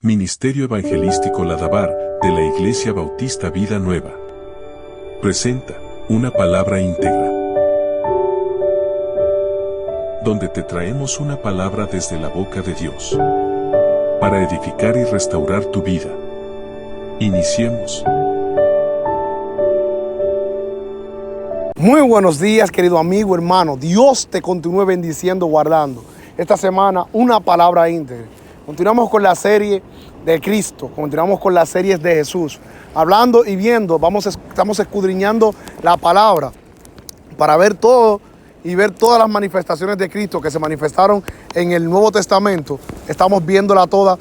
Ministerio Evangelístico Ladabar, de la Iglesia Bautista Vida Nueva. Presenta, una palabra íntegra. Donde te traemos una palabra desde la boca de Dios. Para edificar y restaurar tu vida. Iniciemos. Muy buenos días, querido amigo, hermano. Dios te continúe bendiciendo, guardando. Esta semana, una palabra íntegra. Continuamos con la serie de Cristo, continuamos con las series de Jesús. Hablando y viendo, estamos escudriñando la palabra para ver todo y ver todas las manifestaciones de Cristo que se manifestaron en el Nuevo Testamento. Estamos viéndola toda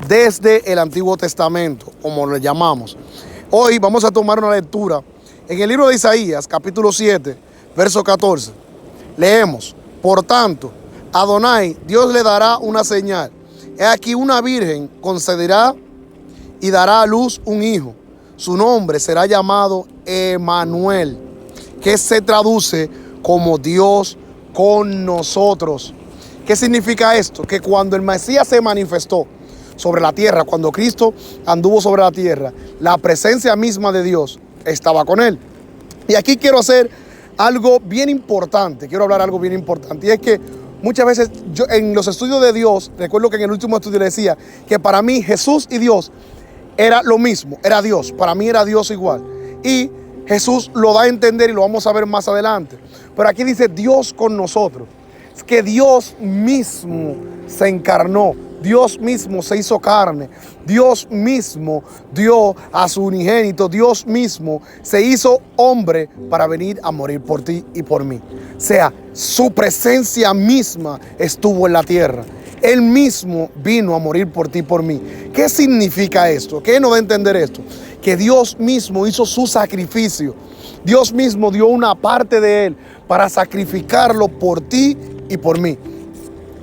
desde el Antiguo Testamento, como le llamamos. Hoy vamos a tomar una lectura en el libro de Isaías, capítulo 7, verso 14. Leemos: por tanto, Adonai, Dios le dará una señal. He aquí una virgen concederá y dará a luz un hijo. Su nombre será llamado Emmanuel, que se traduce como Dios con nosotros. ¿Qué significa esto? Que cuando el Mesías se manifestó sobre la tierra, cuando Cristo anduvo sobre la tierra, la presencia misma de Dios estaba con él. Y aquí quiero hacer algo bien importante, quiero hablar algo bien importante, y es que muchas veces yo en los estudios de Dios, recuerdo que en el último estudio le decía que para mí Jesús y Dios era lo mismo, era Dios, para mí era Dios igual. Y Jesús lo da a entender y lo vamos a ver más adelante. Pero aquí dice Dios con nosotros, es que Dios mismo se encarnó, Dios mismo se hizo carne, Dios mismo dio a su unigénito, Dios mismo se hizo hombre para venir a morir por ti y por mí. O sea, su presencia misma estuvo en la tierra. Él mismo vino a morir por ti y por mí. ¿Qué significa esto? ¿Qué nos da a entender esto? Que Dios mismo hizo su sacrificio. Dios mismo dio una parte de Él para sacrificarlo por ti y por mí.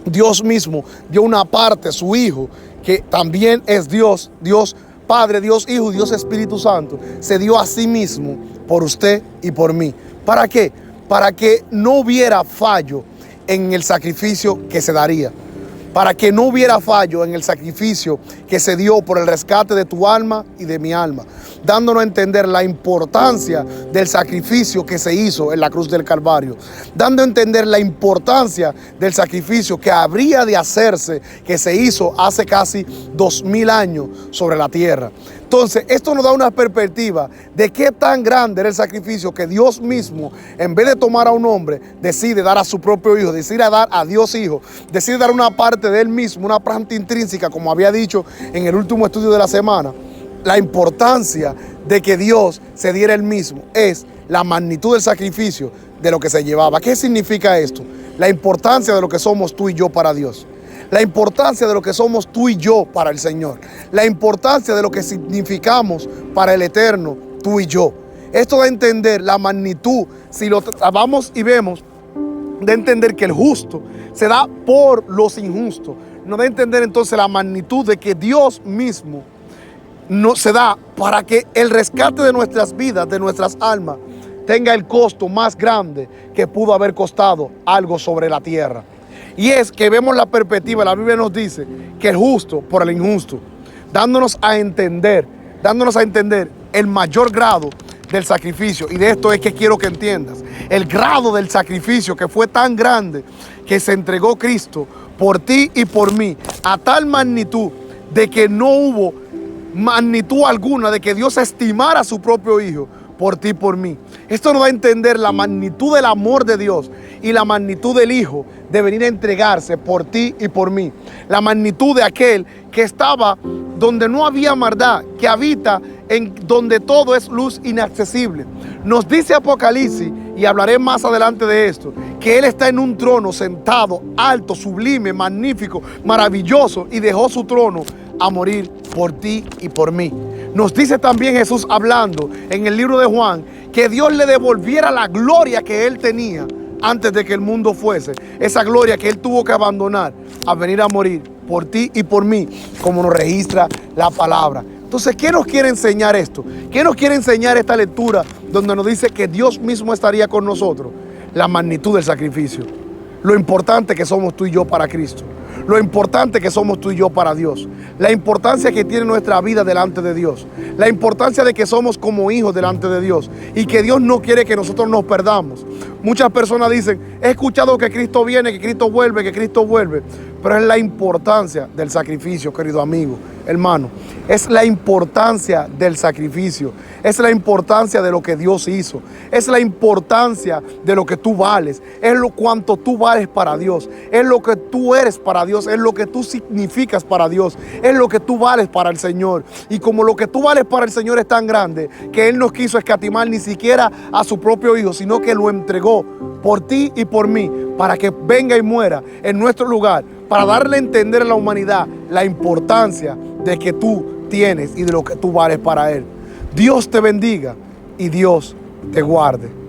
Dios mismo dio una parte, su Hijo, que también es Dios, Dios Padre, Dios Hijo, Dios Espíritu Santo, se dio a sí mismo por usted y por mí. ¿Para qué? Para que no hubiera fallo en el sacrificio que se daría. Para que no hubiera fallo en el sacrificio que se dio por el rescate de tu alma y de mi alma, dándonos a entender la importancia del sacrificio que se hizo en la cruz del Calvario, dando a entender la importancia del sacrificio que habría de hacerse, que se hizo hace casi 2000 años sobre la tierra. Entonces, esto nos da una perspectiva de qué tan grande era el sacrificio que Dios mismo, en vez de tomar a un hombre, decide dar a su propio Hijo, decide dar a Dios Hijo, decide dar una parte de Él mismo, una parte intrínseca, como había dicho en el último estudio de la semana. La importancia de que Dios se diera Él mismo es la magnitud del sacrificio de lo que se llevaba. ¿Qué significa esto? La importancia de lo que somos tú y yo para Dios. La importancia de lo que somos tú y yo para el Señor. La importancia de lo que significamos para el eterno, tú y yo. Esto da a entender la magnitud, si lo vamos y vemos, de entender que el justo se da por los injustos. Nos da a entender entonces la magnitud de que Dios mismo no se da para que el rescate de nuestras vidas, de nuestras almas, tenga el costo más grande que pudo haber costado algo sobre la tierra. Y es que vemos la perspectiva, la Biblia nos dice que el justo por el injusto, dándonos a entender el mayor grado del sacrificio. Y de esto es que quiero que entiendas, el grado del sacrificio que fue tan grande que se entregó Cristo por ti y por mí, a tal magnitud de que no hubo magnitud alguna de que Dios estimara a su propio Hijo por ti y por mí. Esto nos va a entender la magnitud del amor de Dios y la magnitud del Hijo de venir a entregarse por ti y por mí. La magnitud de aquel que estaba donde no había maldad, que habita en donde todo es luz inaccesible. Nos dice Apocalipsis, y hablaré más adelante de esto, que Él está en un trono sentado, alto, sublime, magnífico, maravilloso, y dejó su trono a morir por ti y por mí. Nos dice también Jesús, hablando en el libro de Juan, que Dios le devolviera la gloria que Él tenía antes de que el mundo fuese. Esa gloria que Él tuvo que abandonar a venir a morir por ti y por mí, como nos registra la palabra. Entonces, ¿qué nos quiere enseñar esto? ¿Qué nos quiere enseñar esta lectura donde nos dice que Dios mismo estaría con nosotros? La magnitud del sacrificio. Lo importante que somos tú y yo para Cristo. lo importante que somos tú y yo para Dios, la importancia que tiene nuestra vida delante de Dios, la importancia de que somos como hijos delante de Dios y que Dios no quiere que nosotros nos perdamos. Muchas personas dicen, he escuchado que Cristo viene, que Cristo vuelve, pero es la importancia del sacrificio, querido amigo, hermano. Es la importancia del sacrificio, es la importancia de lo que Dios hizo, es la importancia de lo que tú vales, es lo cuanto tú vales para Dios, es lo que tú eres para Dios, es lo que tú significas para Dios, es lo que tú vales para el Señor. Y como lo que tú vales para el Señor es tan grande que Él no quiso escatimar ni siquiera a su propio Hijo, sino que lo entregó por ti y por mí, para que venga y muera en nuestro lugar, para darle a entender a la humanidad la importancia de que tú tienes y de lo que tú vales para Él. Dios te bendiga y Dios te guarde.